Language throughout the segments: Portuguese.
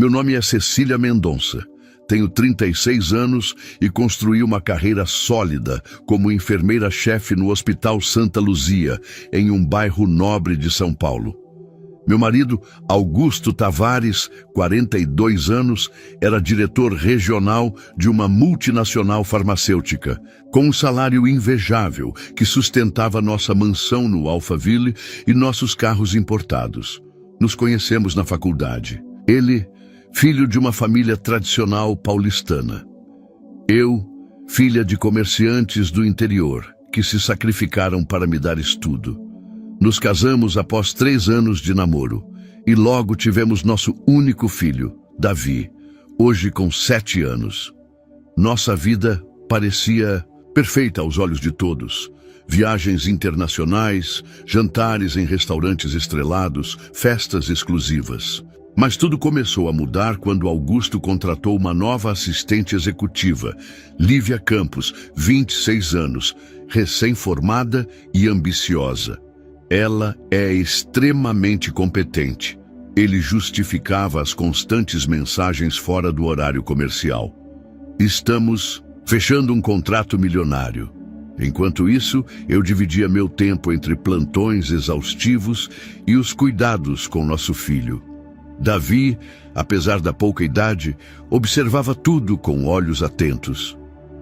Meu nome é Cecília Mendonça. Tenho 36 anos e construí uma carreira sólida como enfermeira-chefe no Hospital Santa Luzia, em um bairro nobre de São Paulo. Meu marido, Augusto Tavares, 42 anos, era diretor regional de uma multinacional farmacêutica, com um salário invejável que sustentava nossa mansão no Alphaville e nossos carros importados. Nos conhecemos na faculdade. Ele, filho de uma família tradicional paulistana. Eu, filha de comerciantes do interior, que se sacrificaram para me dar estudo. Nos casamos após 3 anos de namoro e logo tivemos nosso único filho, Davi, hoje com 7 anos. Nossa vida parecia perfeita aos olhos de todos. Viagens internacionais, jantares em restaurantes estrelados, festas exclusivas. Mas tudo começou a mudar quando Augusto contratou uma nova assistente executiva, Lívia Campos, 26 anos, recém-formada e ambiciosa. Ela é extremamente competente. Ele justificava as constantes mensagens fora do horário comercial. Estamos fechando um contrato milionário. Enquanto isso, eu dividia meu tempo entre plantões exaustivos e os cuidados com nosso filho. Davi, apesar da pouca idade, observava tudo com olhos atentos.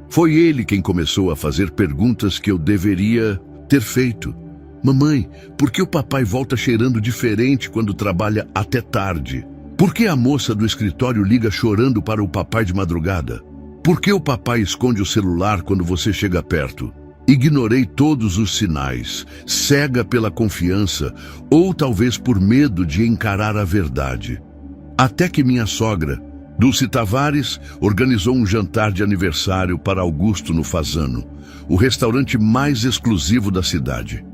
Foi ele quem começou a fazer perguntas que eu deveria ter feito. Mamãe, por que o papai volta cheirando diferente quando trabalha até tarde? Por que a moça do escritório liga chorando para o papai de madrugada? Por que o papai esconde o celular quando você chega perto? Ignorei todos os sinais, cega pela confiança ou talvez por medo de encarar a verdade. Até que minha sogra, Dulce Tavares, organizou um jantar de aniversário para Augusto no Fasano, o restaurante mais exclusivo da cidade.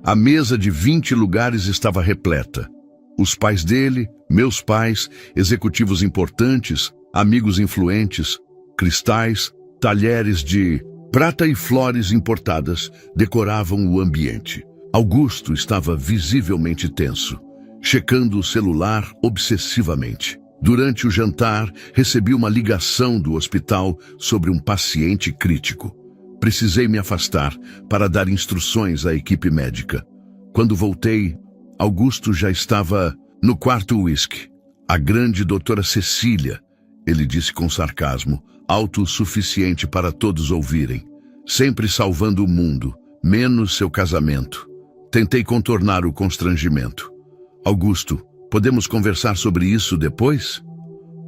A mesa de 20 lugares estava repleta. Os pais dele, meus pais, executivos importantes, amigos influentes, cristais, talheres de prata e flores importadas decoravam o ambiente. Augusto estava visivelmente tenso, checando o celular obsessivamente. Durante o jantar, recebi uma ligação do hospital sobre um paciente crítico. Precisei me afastar para dar instruções à equipe médica. Quando voltei, Augusto já estava no quarto uísque. A grande doutora Cecília, ele disse com sarcasmo, alto o suficiente para todos ouvirem. Sempre salvando o mundo, menos seu casamento. Tentei contornar o constrangimento. Augusto, podemos conversar sobre isso depois?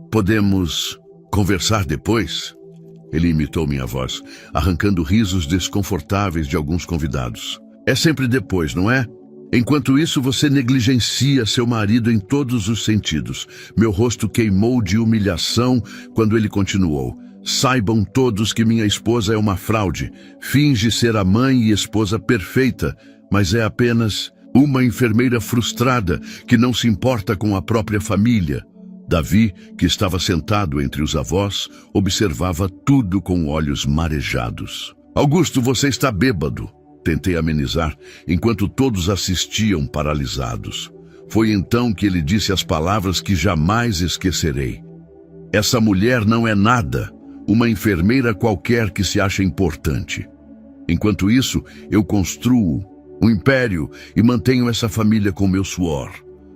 Podemos conversar depois? Ele imitou minha voz, arrancando risos desconfortáveis de alguns convidados. É sempre depois, não é? Enquanto isso, você negligencia seu marido em todos os sentidos. Meu rosto queimou de humilhação quando ele continuou. Saibam todos que minha esposa é uma fraude. Finge ser a mãe e esposa perfeita, mas é apenas uma enfermeira frustrada que não se importa com a própria família. Davi, que estava sentado entre os avós, observava tudo com olhos marejados. Augusto, você está bêbado. Tentei amenizar, enquanto todos assistiam paralisados. Foi então que ele disse as palavras que jamais esquecerei. Essa mulher não é nada, uma enfermeira qualquer que se acha importante. Enquanto isso, eu construo um império e mantenho essa família com meu suor.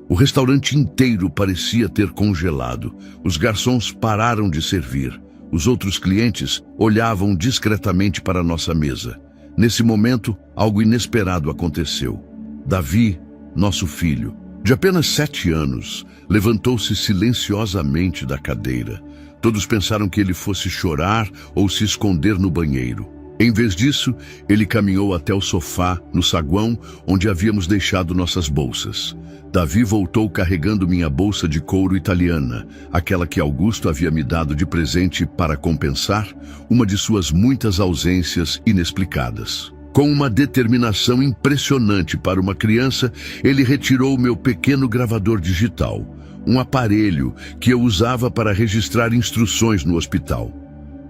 O restaurante inteiro parecia ter congelado. Os garçons pararam de servir. Os outros clientes olhavam discretamente para nossa mesa. Nesse momento, algo inesperado aconteceu. Davi, nosso filho, de apenas 7 anos, levantou-se silenciosamente da cadeira. Todos pensaram que ele fosse chorar ou se esconder no banheiro. Em vez disso, ele caminhou até o sofá, no saguão, onde havíamos deixado nossas bolsas. Davi voltou carregando minha bolsa de couro italiana, aquela que Augusto havia me dado de presente para compensar uma de suas muitas ausências inexplicadas. Com uma determinação impressionante para uma criança, ele retirou meu pequeno gravador digital, um aparelho que eu usava para registrar instruções no hospital.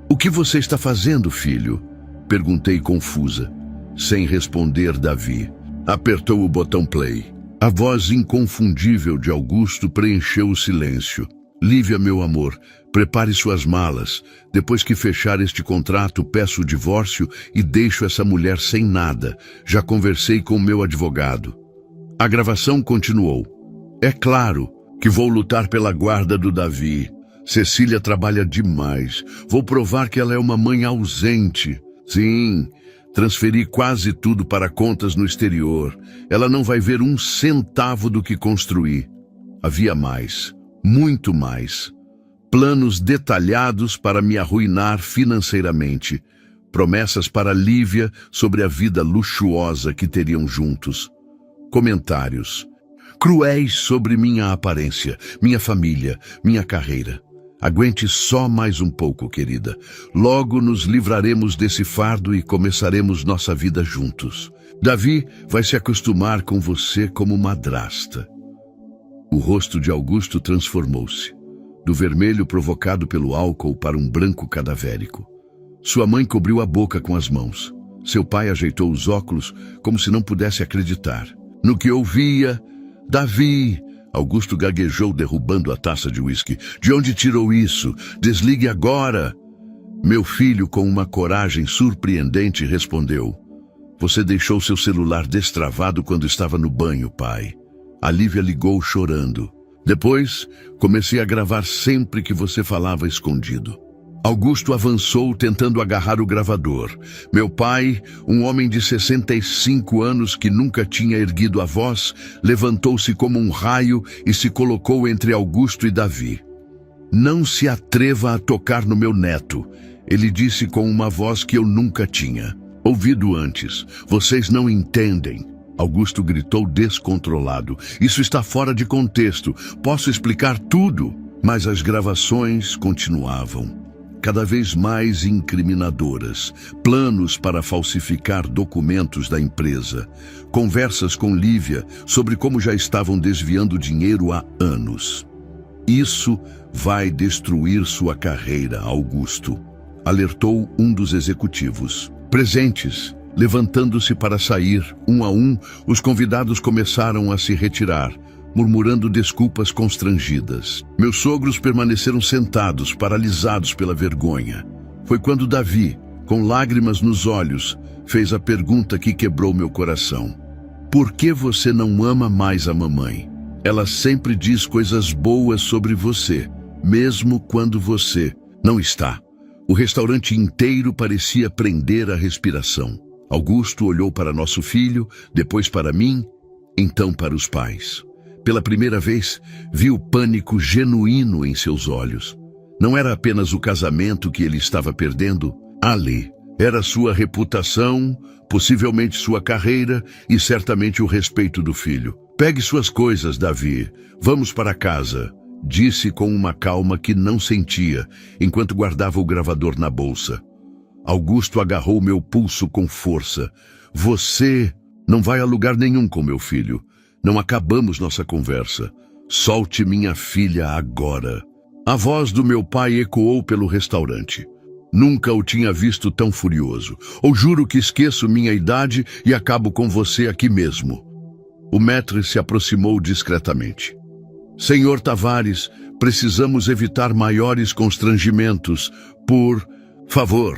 "O que você está fazendo, filho?" Perguntei confusa. Sem responder, Davi apertou o botão play. A voz inconfundível de Augusto preencheu o silêncio. Lívia, meu amor, prepare suas malas. Depois que fechar este contrato, peço o divórcio e deixo essa mulher sem nada. Já conversei com meu advogado. A gravação continuou. É claro que vou lutar pela guarda do Davi. Cecília trabalha demais. Vou provar que ela é uma mãe ausente. Sim, transferi quase tudo para contas no exterior. Ela não vai ver um centavo do que construí. Havia mais, muito mais. Planos detalhados para me arruinar financeiramente. Promessas para Lívia sobre a vida luxuosa que teriam juntos. Comentários cruéis sobre minha aparência, minha família, minha carreira. Aguente só mais um pouco, querida. Logo nos livraremos desse fardo e começaremos nossa vida juntos. Davi vai se acostumar com você como madrasta. O rosto de Augusto transformou-se, do vermelho provocado pelo álcool para um branco cadavérico. Sua mãe cobriu a boca com as mãos. Seu pai ajeitou os óculos como se não pudesse acreditar. No que ouvia, Davi... Augusto gaguejou, derrubando a taça de uísque. De onde tirou isso? Desligue agora! Meu filho, com uma coragem surpreendente, respondeu. Você deixou seu celular destravado quando estava no banho, pai. A Lívia ligou chorando. Depois, comecei a gravar sempre que você falava escondido. Augusto avançou tentando agarrar o gravador. Meu pai, um homem de 65 anos que nunca tinha erguido a voz, levantou-se como um raio e se colocou entre Augusto e Davi. Não se atreva a tocar no meu neto, ele disse com uma voz que eu nunca tinha ouvido antes. Vocês não entendem. Augusto gritou descontrolado. Isso está fora de contexto. Posso explicar tudo. Mas as gravações continuavam. Cada vez mais incriminadoras, planos para falsificar documentos da empresa, conversas com Lívia sobre como já estavam desviando dinheiro há anos. Isso vai destruir sua carreira, Augusto, alertou um dos executivos. Presentes, levantando-se para sair, um a um, os convidados começaram a se retirar, murmurando desculpas constrangidas. Meus sogros permaneceram sentados, paralisados pela vergonha. Foi quando Davi, com lágrimas nos olhos, fez a pergunta que quebrou meu coração. Por que você não ama mais a mamãe? Ela sempre diz coisas boas sobre você, mesmo quando você não está. O restaurante inteiro parecia prender a respiração. Augusto olhou para nosso filho, depois para mim, então para os pais. Pela primeira vez, vi o pânico genuíno em seus olhos. Não era apenas o casamento que ele estava perdendo, ali. Era sua reputação, possivelmente sua carreira e certamente o respeito do filho. Pegue suas coisas, Davi. Vamos para casa, disse com uma calma que não sentia, enquanto guardava o gravador na bolsa. Augusto agarrou meu pulso com força. Você não vai a lugar nenhum com meu filho. Não acabamos nossa conversa. Solte minha filha agora. A voz do meu pai ecoou pelo restaurante. Nunca o tinha visto tão furioso. Ou juro que esqueço minha idade e acabo com você aqui mesmo. O maître se aproximou discretamente. Senhor Tavares, precisamos evitar maiores constrangimentos. Por favor.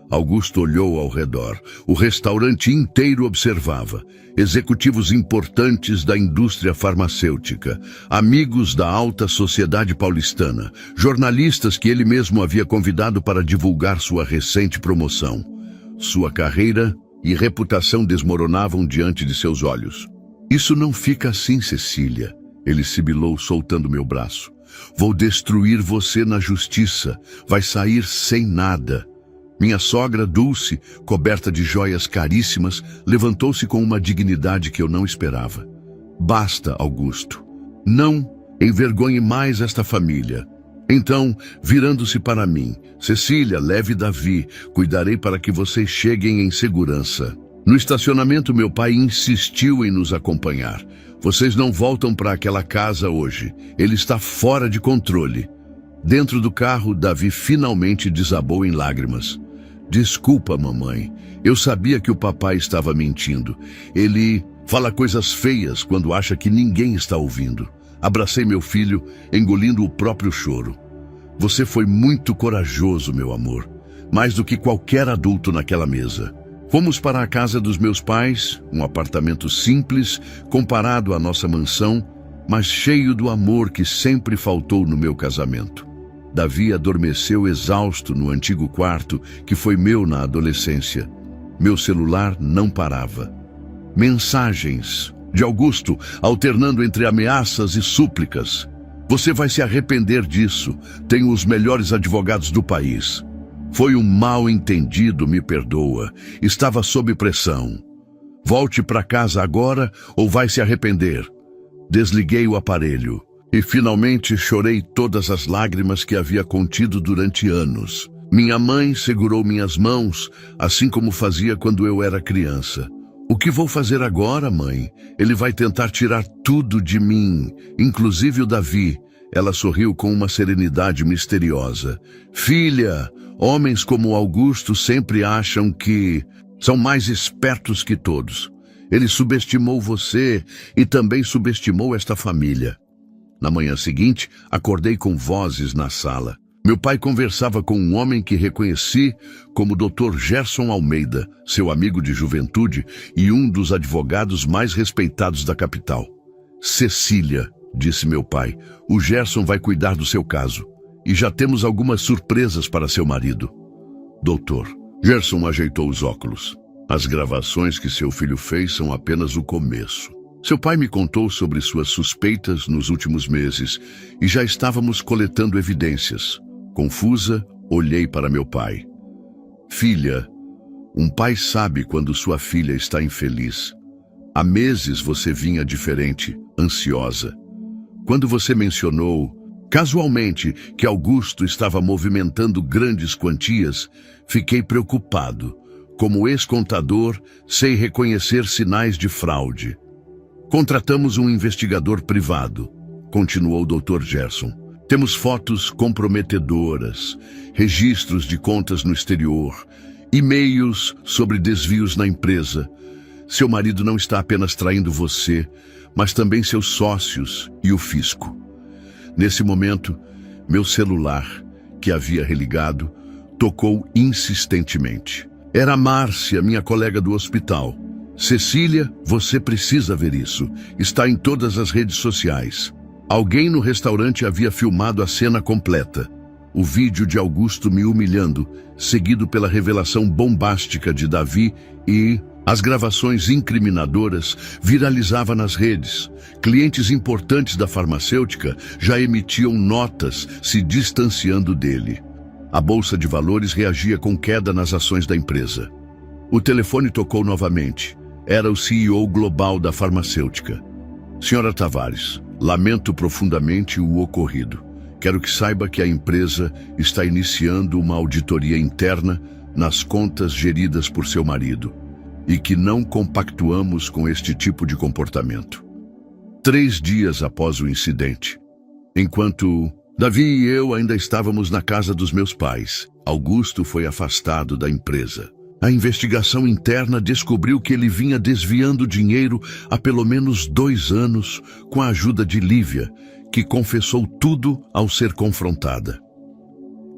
Augusto olhou ao redor. O restaurante inteiro observava. Executivos importantes da indústria farmacêutica, amigos da alta sociedade paulistana, jornalistas que ele mesmo havia convidado para divulgar sua recente promoção. Sua carreira e reputação desmoronavam diante de seus olhos. Isso não fica assim, Cecília, ele sibilou, soltando meu braço. Vou destruir você na justiça. Vai sair sem nada. Minha sogra, Dulce, coberta de joias caríssimas, levantou-se com uma dignidade que eu não esperava. Basta, Augusto. Não envergonhe mais esta família. Então, virando-se para mim, Cecília, leve Davi, cuidarei para que vocês cheguem em segurança. No estacionamento, meu pai insistiu em nos acompanhar. Vocês não voltam para aquela casa hoje. Ele está fora de controle. Dentro do carro, Davi finalmente desabou em lágrimas. Desculpa, mamãe. Eu sabia que o papai estava mentindo. Ele fala coisas feias quando acha que ninguém está ouvindo. Abracei meu filho, engolindo o próprio choro. Você foi muito corajoso, meu amor, mais do que qualquer adulto naquela mesa. Fomos para a casa dos meus pais, um apartamento simples comparado à nossa mansão, mas cheio do amor que sempre faltou no meu casamento. Davi adormeceu exausto no antigo quarto que foi meu na adolescência. Meu celular não parava. Mensagens de Augusto alternando entre ameaças e súplicas. Você vai se arrepender disso. Tenho os melhores advogados do país. Foi um mal-entendido, me perdoa. Estava sob pressão. Volte para casa agora ou vai se arrepender. Desliguei o aparelho e finalmente chorei todas as lágrimas que havia contido durante anos. Minha mãe segurou minhas mãos, assim como fazia quando eu era criança. O que vou fazer agora, mãe? Ele vai tentar tirar tudo de mim, inclusive o Davi. Ela sorriu com uma serenidade misteriosa. Filha, homens como Augusto sempre acham que são mais espertos que todos. Ele subestimou você e também subestimou esta família. Na manhã seguinte, acordei com vozes na sala. Meu pai conversava com um homem que reconheci como Dr. Gerson Almeida, seu amigo de juventude e um dos advogados mais respeitados da capital. Cecília, disse meu pai, o Gerson vai cuidar do seu caso. E já temos algumas surpresas para seu marido. Doutor, Gerson ajeitou os óculos. As gravações que seu filho fez são apenas o começo. Seu pai me contou sobre suas suspeitas nos últimos meses e já estávamos coletando evidências. Confusa, olhei para meu pai. Filha, um pai sabe quando sua filha está infeliz. Há meses você vinha diferente, ansiosa. Quando você mencionou, casualmente, que Augusto estava movimentando grandes quantias, fiquei preocupado. Como ex-contador, sei reconhecer sinais de fraude. Contratamos um investigador privado, continuou o Dr. Gerson. Temos fotos comprometedoras, registros de contas no exterior, e-mails sobre desvios na empresa. Seu marido não está apenas traindo você, mas também seus sócios e o fisco. Nesse momento, meu celular, que havia religado, tocou insistentemente. Era Márcia, minha colega do hospital. Cecília, você precisa ver isso. Está em todas as redes sociais. Alguém no restaurante havia filmado a cena completa. O vídeo de Augusto me humilhando, seguido pela revelação bombástica de Davi e as gravações incriminadoras viralizavam nas redes. Clientes importantes da farmacêutica já emitiam notas se distanciando dele. A Bolsa de Valores reagia com queda nas ações da empresa. O telefone tocou novamente. Era o CEO global da farmacêutica. Senhora Tavares, lamento profundamente o ocorrido. Quero que saiba que a empresa está iniciando uma auditoria interna nas contas geridas por seu marido e que não compactuamos com este tipo de comportamento. 3 dias após o incidente, enquanto Davi e eu ainda estávamos na casa dos meus pais, Augusto foi afastado da empresa. A investigação interna descobriu que ele vinha desviando dinheiro há pelo menos 2 anos com a ajuda de Lívia, que confessou tudo ao ser confrontada.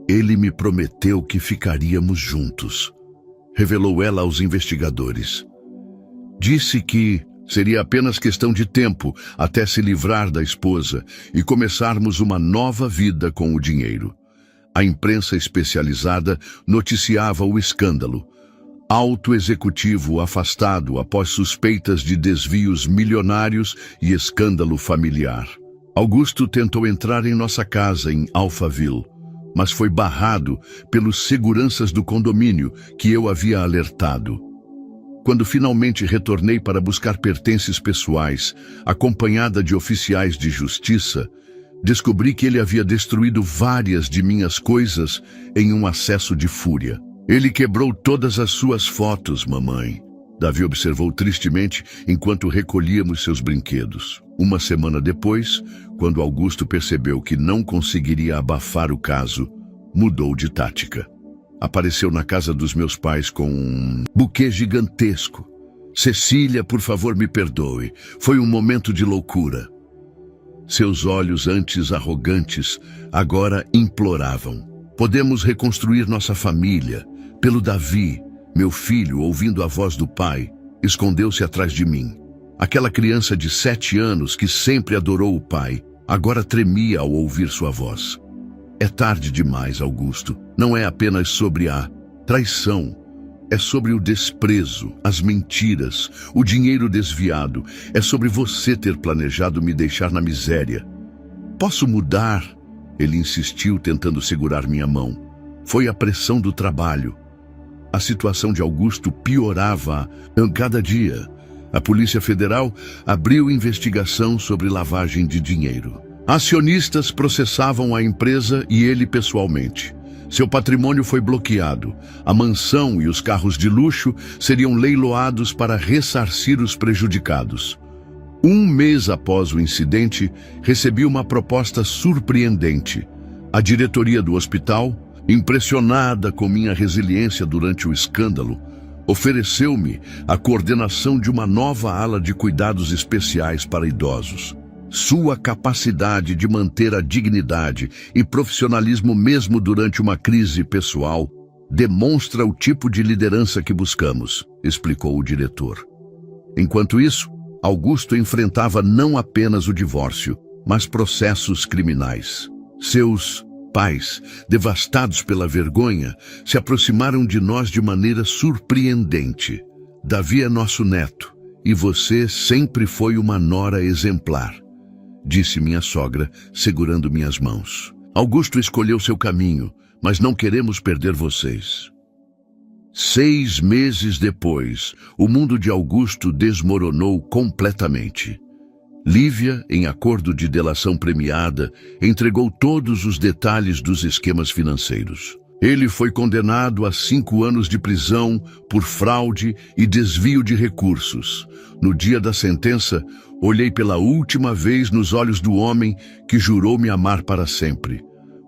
Ele me prometeu que ficaríamos juntos, revelou ela aos investigadores. Disse que seria apenas questão de tempo até se livrar da esposa e começarmos uma nova vida com o dinheiro. A imprensa especializada noticiava o escândalo. Alto executivo afastado após suspeitas de desvios milionários e escândalo familiar. Augusto tentou entrar em nossa casa em Alphaville, mas foi barrado pelos seguranças do condomínio que eu havia alertado. Quando finalmente retornei para buscar pertences pessoais, acompanhada de oficiais de justiça, descobri que ele havia destruído várias de minhas coisas em um acesso de fúria. Ele quebrou todas as suas fotos, mamãe. Davi observou tristemente enquanto recolhíamos seus brinquedos. Uma semana depois, quando Augusto percebeu que não conseguiria abafar o caso, mudou de tática. Apareceu na casa dos meus pais com um buquê gigantesco. Cecília, por favor, me perdoe. Foi um momento de loucura. Seus olhos, antes arrogantes, agora imploravam. Podemos reconstruir nossa família. Pelo Davi, meu filho, ouvindo a voz do pai, escondeu-se atrás de mim. Aquela criança de 7 anos que sempre adorou o pai, agora tremia ao ouvir sua voz. É tarde demais, Augusto. Não é apenas sobre a traição. É sobre o desprezo, as mentiras, o dinheiro desviado. É sobre você ter planejado me deixar na miséria. Posso mudar? Ele insistiu, tentando segurar minha mão. Foi a pressão do trabalho. A situação de Augusto piorava a cada dia. A Polícia Federal abriu investigação sobre lavagem de dinheiro. Acionistas processavam a empresa e ele pessoalmente. Seu patrimônio foi bloqueado. A mansão e os carros de luxo seriam leiloados para ressarcir os prejudicados. 1 mês após o incidente, recebi uma proposta surpreendente. A diretoria do hospital, impressionada com minha resiliência durante o escândalo, ofereceu-me a coordenação de uma nova ala de cuidados especiais para idosos. Sua capacidade de manter a dignidade e profissionalismo mesmo durante uma crise pessoal demonstra o tipo de liderança que buscamos, explicou o diretor. Enquanto isso, Augusto enfrentava não apenas o divórcio, mas processos criminais. Seus pais, devastados pela vergonha, se aproximaram de nós de maneira surpreendente. Davi é nosso neto, e você sempre foi uma nora exemplar, disse minha sogra, segurando minhas mãos. Augusto escolheu seu caminho, mas não queremos perder vocês. 6 meses depois, o mundo de Augusto desmoronou completamente. Lívia, em acordo de delação premiada, entregou todos os detalhes dos esquemas financeiros. Ele foi condenado a 5 anos de prisão por fraude e desvio de recursos. No dia da sentença, olhei pela última vez nos olhos do homem que jurou me amar para sempre.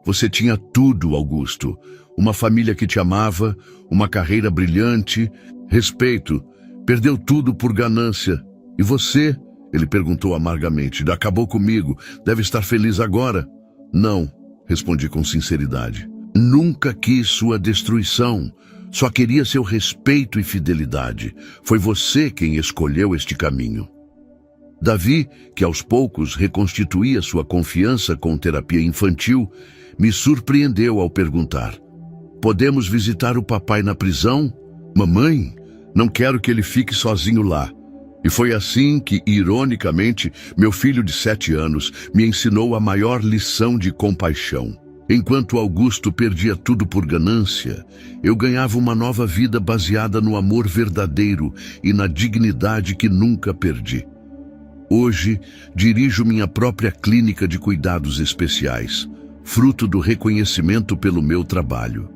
Você tinha tudo, Augusto. Uma família que te amava, uma carreira brilhante, respeito. Perdeu tudo por ganância. E você? Ele perguntou amargamente. Acabou comigo. Deve estar feliz agora. Não, respondi com sinceridade. Nunca quis sua destruição. Só queria seu respeito e fidelidade. Foi você quem escolheu este caminho. Davi, que aos poucos reconstituía sua confiança com terapia infantil, me surpreendeu ao perguntar: podemos visitar o papai na prisão? Mamãe, não quero que ele fique sozinho lá. E foi assim que, ironicamente, meu filho de 7 anos me ensinou a maior lição de compaixão. Enquanto Augusto perdia tudo por ganância, eu ganhava uma nova vida baseada no amor verdadeiro e na dignidade que nunca perdi. Hoje, dirijo minha própria clínica de cuidados especiais, fruto do reconhecimento pelo meu trabalho.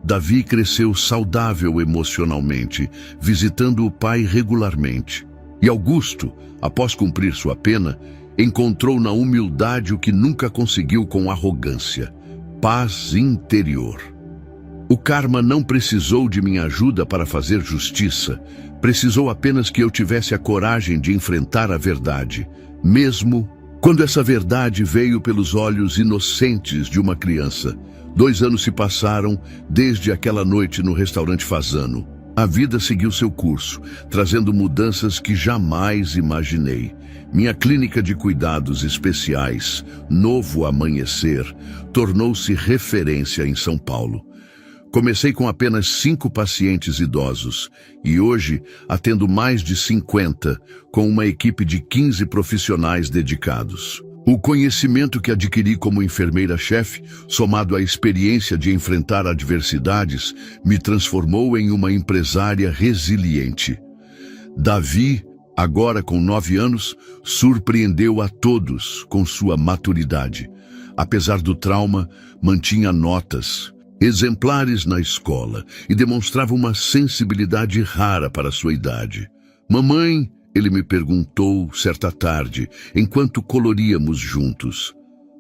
Davi cresceu saudável emocionalmente, visitando o pai regularmente. E Augusto, após cumprir sua pena, encontrou na humildade o que nunca conseguiu com arrogância: paz interior. O karma não precisou de minha ajuda para fazer justiça, precisou apenas que eu tivesse a coragem de enfrentar a verdade, mesmo quando essa verdade veio pelos olhos inocentes de uma criança. 2 anos se passaram desde aquela noite no restaurante Fasano. A vida seguiu seu curso, trazendo mudanças que jamais imaginei. Minha clínica de cuidados especiais, Novo Amanhecer, tornou-se referência em São Paulo. Comecei com apenas 5 pacientes idosos e hoje atendo mais de 50, com uma equipe de 15 profissionais dedicados. O conhecimento que adquiri como enfermeira-chefe, somado à experiência de enfrentar adversidades, me transformou em uma empresária resiliente. Davi, agora com 9 anos, surpreendeu a todos com sua maturidade. Apesar do trauma, mantinha notas exemplares na escola e demonstrava uma sensibilidade rara para sua idade. Mamãe, ele me perguntou certa tarde, enquanto coloríamos juntos,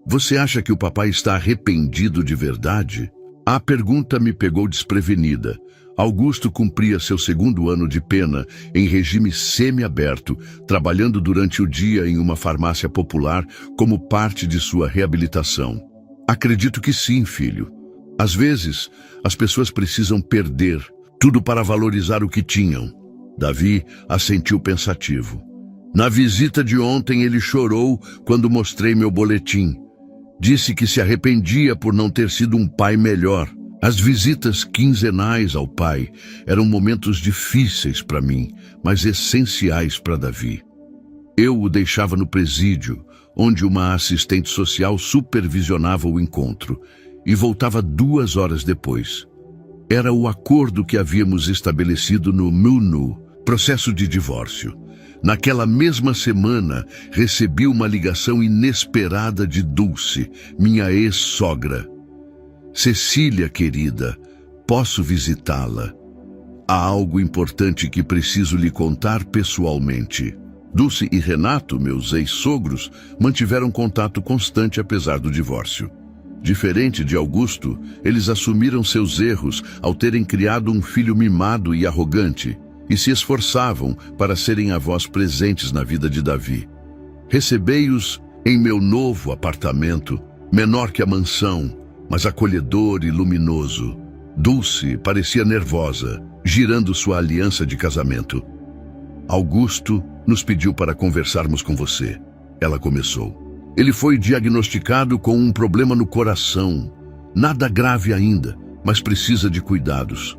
você acha que o papai está arrependido de verdade? A pergunta me pegou desprevenida. Augusto cumpria seu segundo ano de pena em regime semiaberto, trabalhando durante o dia em uma farmácia popular como parte de sua reabilitação. Acredito que sim, filho. Às vezes, as pessoas precisam perder tudo para valorizar o que tinham. Davi assentiu pensativo. Na visita de ontem, ele chorou quando mostrei meu boletim. Disse que se arrependia por não ter sido um pai melhor. As visitas quinzenais ao pai eram momentos difíceis para mim, mas essenciais para Davi. Eu o deixava no presídio, onde uma assistente social supervisionava o encontro, e voltava 2 horas depois. Era o acordo que havíamos estabelecido no MUNU, processo de divórcio. Naquela mesma semana, recebi uma ligação inesperada de Dulce, minha ex-sogra. Cecília, querida, posso visitá-la? Há algo importante que preciso lhe contar pessoalmente. Dulce e Renato, meus ex-sogros, mantiveram contato constante apesar do divórcio. Diferente de Augusto, eles assumiram seus erros ao terem criado um filho mimado e arrogante, e se esforçavam para serem avós presentes na vida de Davi. Recebei-os em meu novo apartamento, menor que a mansão, mas acolhedor e luminoso. Dulce parecia nervosa, girando sua aliança de casamento. Augusto nos pediu para conversarmos com você. Ela começou. Ele foi diagnosticado com um problema no coração. Nada grave ainda, mas precisa de cuidados.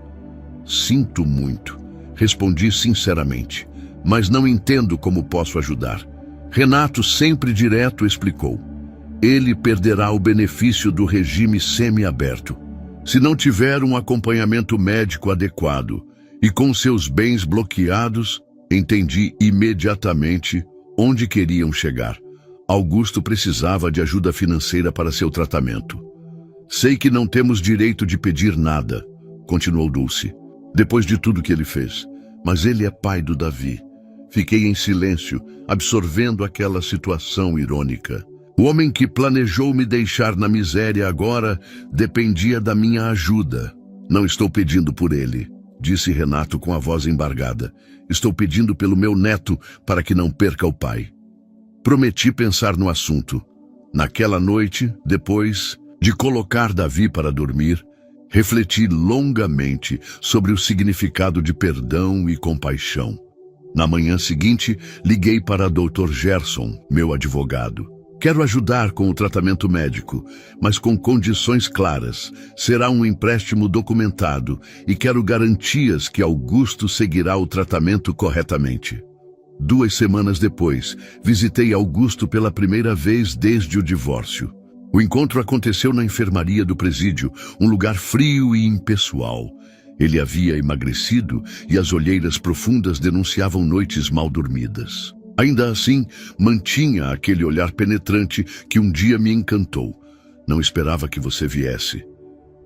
Sinto muito. Respondi sinceramente, mas não entendo como posso ajudar. Renato, sempre direto, explicou. Ele perderá o benefício do regime semiaberto. Se não tiver um acompanhamento médico adequado e com seus bens bloqueados, entendi imediatamente onde queriam chegar. Augusto precisava de ajuda financeira para seu tratamento. Sei que não temos direito de pedir nada, continuou Dulce, depois de tudo que ele fez. Mas ele é pai do Davi. Fiquei em silêncio, absorvendo aquela situação irônica. O homem que planejou me deixar na miséria agora dependia da minha ajuda. Não estou pedindo por ele, disse Renato com a voz embargada. Estou pedindo pelo meu neto para que não perca o pai. Prometi pensar no assunto. Naquela noite, depois de colocar Davi para dormir, refleti longamente sobre o significado de perdão e compaixão. Na manhã seguinte, liguei para Dr. Gerson, meu advogado. Quero ajudar com o tratamento médico, mas com condições claras. Será um empréstimo documentado e quero garantias que Augusto seguirá o tratamento corretamente. 2 semanas depois, visitei Augusto pela primeira vez desde o divórcio. O encontro aconteceu na enfermaria do presídio, um lugar frio e impessoal. Ele havia emagrecido e as olheiras profundas denunciavam noites mal dormidas. Ainda assim, mantinha aquele olhar penetrante que um dia me encantou. Não esperava que você viesse.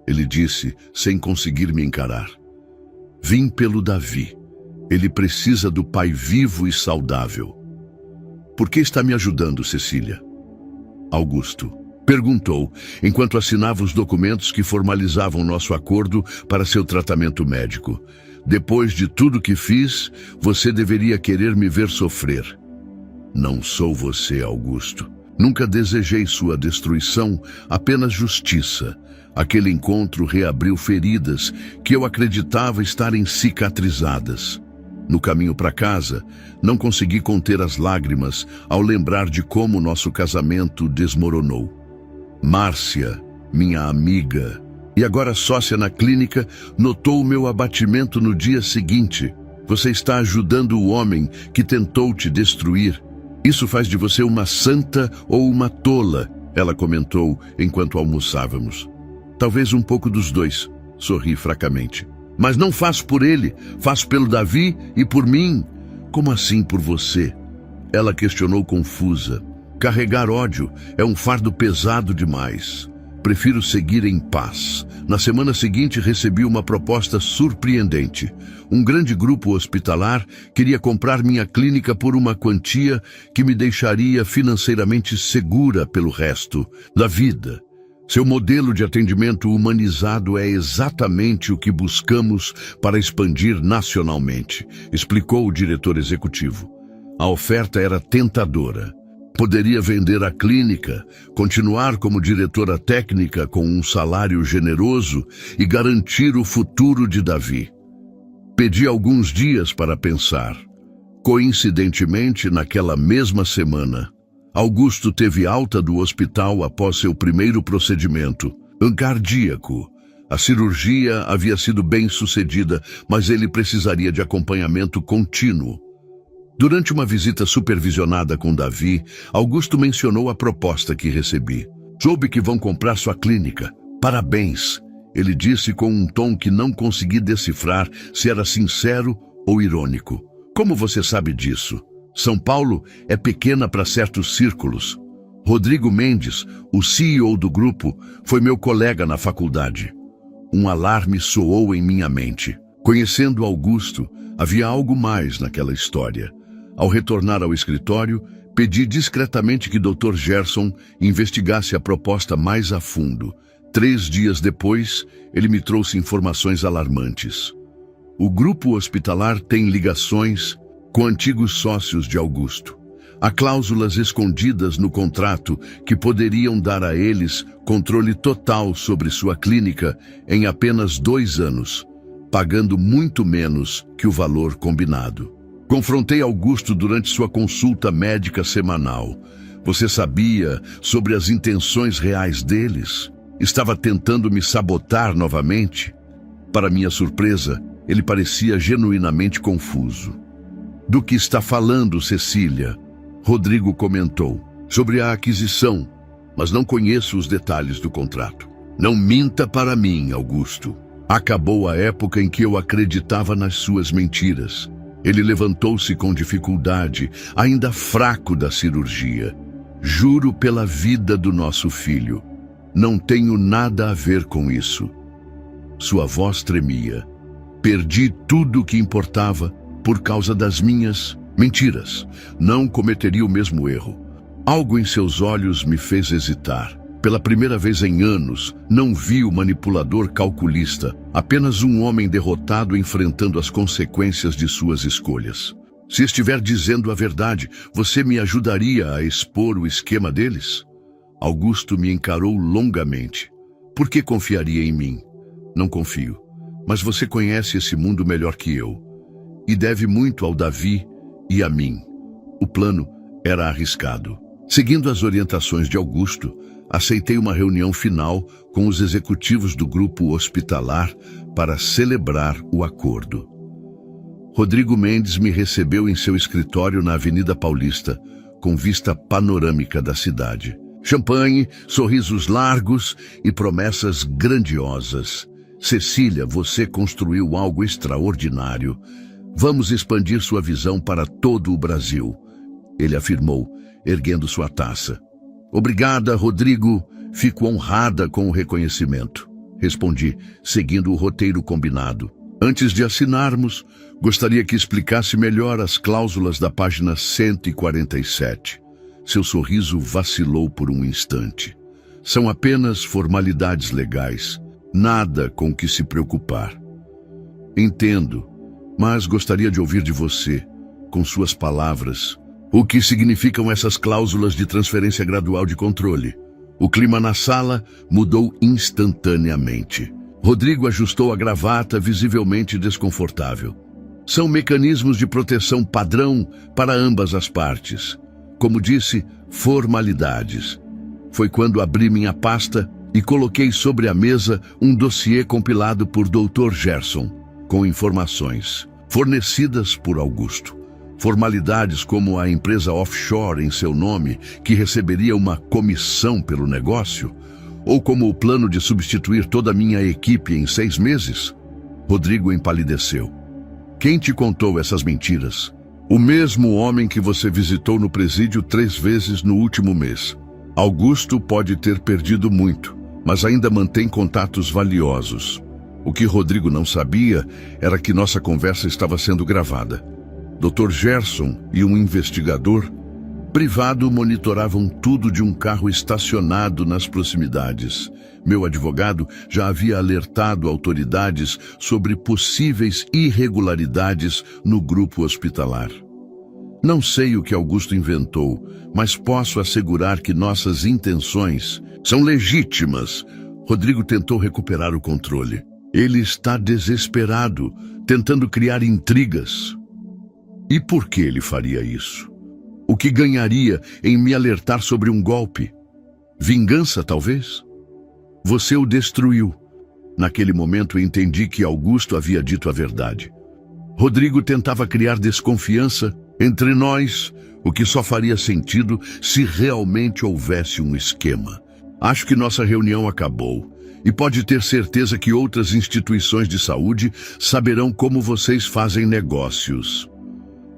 Ele disse, sem conseguir me encarar. Vim pelo Davi. Ele precisa do pai vivo e saudável. Por que está me ajudando, Cecília? Augusto perguntou, enquanto assinava os documentos que formalizavam nosso acordo para seu tratamento médico. Depois de tudo que fiz, você deveria querer me ver sofrer. Não sou você, Augusto. Nunca desejei sua destruição, apenas justiça. Aquele encontro reabriu feridas que eu acreditava estarem cicatrizadas. No caminho para casa, não consegui conter as lágrimas ao lembrar de como nosso casamento desmoronou. Márcia, minha amiga, e agora sócia na clínica, notou o meu abatimento no dia seguinte. Você está ajudando o homem que tentou te destruir. Isso faz de você uma santa ou uma tola, ela comentou enquanto almoçávamos. Talvez um pouco dos dois, sorri fracamente. Mas não faço por ele, faço pelo Davi e por mim. Como assim por você? Ela questionou confusa. Carregar ódio é um fardo pesado demais. Prefiro seguir em paz. Na semana seguinte recebi uma proposta surpreendente. Um grande grupo hospitalar queria comprar minha clínica por uma quantia que me deixaria financeiramente segura pelo resto da vida. Seu modelo de atendimento humanizado é exatamente o que buscamos para expandir nacionalmente, explicou o diretor executivo. A oferta era tentadora. Poderia vender a clínica, continuar como diretora técnica com um salário generoso e garantir o futuro de Davi. Pedi alguns dias para pensar. Coincidentemente, naquela mesma semana, Augusto teve alta do hospital após seu primeiro procedimento, cardíaco. A cirurgia havia sido bem sucedida, mas ele precisaria de acompanhamento contínuo. Durante uma visita supervisionada com Davi, Augusto mencionou a proposta que recebi. Soube que vão comprar sua clínica. Parabéns, ele disse com um tom que não consegui decifrar se era sincero ou irônico. Como você sabe disso? São Paulo é pequena para certos círculos. Rodrigo Mendes, o CEO do grupo, foi meu colega na faculdade. Um alarme soou em minha mente. Conhecendo Augusto, havia algo mais naquela história. Ao retornar ao escritório, pedi discretamente que Dr. Gerson investigasse a proposta mais a fundo. 3 dias depois, ele me trouxe informações alarmantes. O grupo hospitalar tem ligações com antigos sócios de Augusto. Há cláusulas escondidas no contrato que poderiam dar a eles controle total sobre sua clínica em apenas 2 anos, pagando muito menos que o valor combinado. Confrontei Augusto durante sua consulta médica semanal. Você sabia sobre as intenções reais deles? Estava tentando me sabotar novamente? Para minha surpresa, ele parecia genuinamente confuso. Do que está falando, Cecília? Rodrigo comentou. Sobre a aquisição, mas não conheço os detalhes do contrato. Não minta para mim, Augusto. Acabou a época em que eu acreditava nas suas mentiras. Ele levantou-se com dificuldade, ainda fraco da cirurgia. Juro pela vida do nosso filho. Não tenho nada a ver com isso. Sua voz tremia. Perdi tudo o que importava por causa das minhas mentiras. Não cometeria o mesmo erro. Algo em seus olhos me fez hesitar. Pela primeira vez em anos, não vi o manipulador calculista, apenas um homem derrotado enfrentando as consequências de suas escolhas. Se estiver dizendo a verdade, você me ajudaria a expor o esquema deles? Augusto me encarou longamente. Por que confiaria em mim? Não confio. Mas você conhece esse mundo melhor que eu. E deve muito ao Davi e a mim. O plano era arriscado. Seguindo as orientações de Augusto, aceitei uma reunião final com os executivos do grupo hospitalar para celebrar o acordo. Rodrigo Mendes me recebeu em seu escritório na Avenida Paulista, com vista panorâmica da cidade. Champanhe, sorrisos largos e promessas grandiosas. Cecília, você construiu algo extraordinário. Vamos expandir sua visão para todo o Brasil, ele afirmou, erguendo sua taça. Obrigada, Rodrigo. Fico honrada com o reconhecimento. Respondi, seguindo o roteiro combinado. Antes de assinarmos, gostaria que explicasse melhor as cláusulas da página 147. Seu sorriso vacilou por um instante. São apenas formalidades legais, nada com que se preocupar. Entendo, mas gostaria de ouvir de você, com suas palavras, o que significam essas cláusulas de transferência gradual de controle. O clima na sala mudou instantaneamente. Rodrigo ajustou a gravata, visivelmente desconfortável. São mecanismos de proteção padrão para ambas as partes. Como disse, formalidades. Foi quando abri minha pasta e coloquei sobre a mesa um dossiê compilado por Dr. Gerson, com informações fornecidas por Augusto. Formalidades como a empresa offshore em seu nome, que receberia uma comissão pelo negócio, ou como o plano de substituir toda a minha equipe em 6 meses. Rodrigo empalideceu. Quem te contou essas mentiras? O mesmo homem que você visitou no presídio 3 vezes no último mês. Augusto pode ter perdido muito, mas ainda mantém contatos valiosos. O que Rodrigo não sabia era que nossa conversa estava sendo gravada. Dr. Gerson e um investigador Privado, monitoravam tudo de um carro estacionado nas proximidades. Meu advogado já havia alertado autoridades sobre possíveis irregularidades no grupo hospitalar. Não sei o que Augusto inventou, mas posso assegurar que nossas intenções são legítimas. Rodrigo tentou recuperar o controle. Ele está desesperado, tentando criar intrigas. E por que ele faria isso? O que ganharia em me alertar sobre um golpe? Vingança, talvez? Você o destruiu. Naquele momento entendi que Augusto havia dito a verdade. Rodrigo tentava criar desconfiança entre nós, o que só faria sentido se realmente houvesse um esquema. Acho que nossa reunião acabou. E pode ter certeza que outras instituições de saúde saberão como vocês fazem negócios.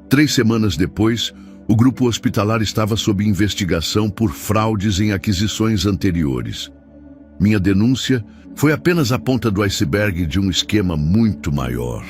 3 semanas depois, o grupo hospitalar estava sob investigação por fraudes em aquisições anteriores. Minha denúncia foi apenas a ponta do iceberg de um esquema muito maior.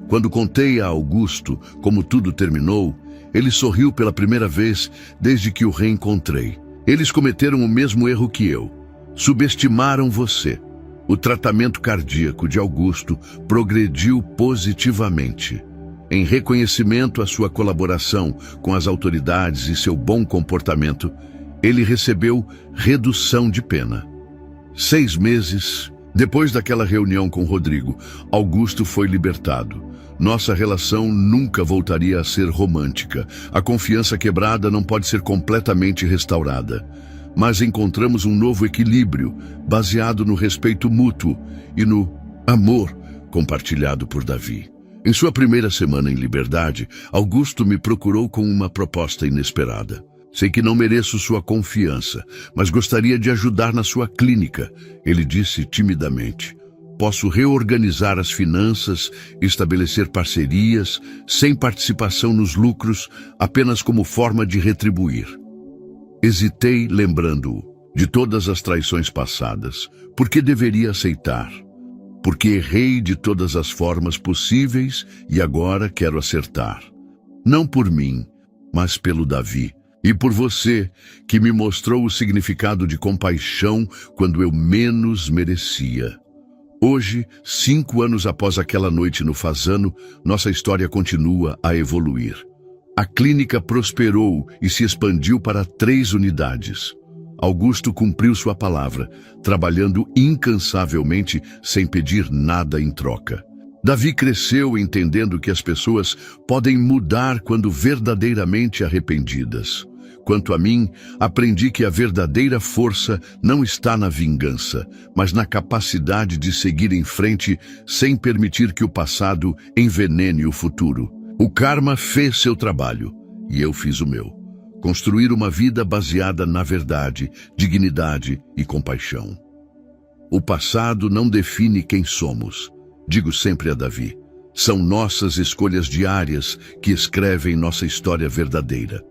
Quando contei a Augusto como tudo terminou, ele sorriu pela primeira vez desde que o reencontrei. Eles cometeram o mesmo erro que eu. Subestimaram você. O tratamento cardíaco de Augusto progrediu positivamente. Em reconhecimento à sua colaboração com as autoridades e seu bom comportamento, ele recebeu redução de pena. 6 meses depois daquela reunião com Rodrigo, Augusto foi libertado. Nossa relação nunca voltaria a ser romântica. A confiança quebrada não pode ser completamente restaurada. Mas encontramos um novo equilíbrio, baseado no respeito mútuo e no amor compartilhado por Davi. Em sua primeira semana em liberdade, Augusto me procurou com uma proposta inesperada. Sei que não mereço sua confiança, mas gostaria de ajudar na sua clínica, ele disse timidamente. Posso reorganizar as finanças, estabelecer parcerias, sem participação nos lucros, apenas como forma de retribuir. Hesitei, lembrando-o de todas as traições passadas. Por que deveria aceitar? Porque errei de todas as formas possíveis e agora quero acertar. Não por mim, mas pelo Davi. E por você, que me mostrou o significado de compaixão quando eu menos merecia. Hoje, 5 anos após aquela noite no Fasano, nossa história continua a evoluir. A clínica prosperou e se expandiu para 3 unidades. Augusto cumpriu sua palavra, trabalhando incansavelmente sem pedir nada em troca. Davi cresceu entendendo que as pessoas podem mudar quando verdadeiramente arrependidas. Quanto a mim, aprendi que a verdadeira força não está na vingança, mas na capacidade de seguir em frente sem permitir que o passado envenene o futuro. O karma fez seu trabalho, e eu fiz o meu. Construir uma vida baseada na verdade, dignidade e compaixão. O passado não define quem somos. Digo sempre a Davi, são nossas escolhas diárias que escrevem nossa história verdadeira.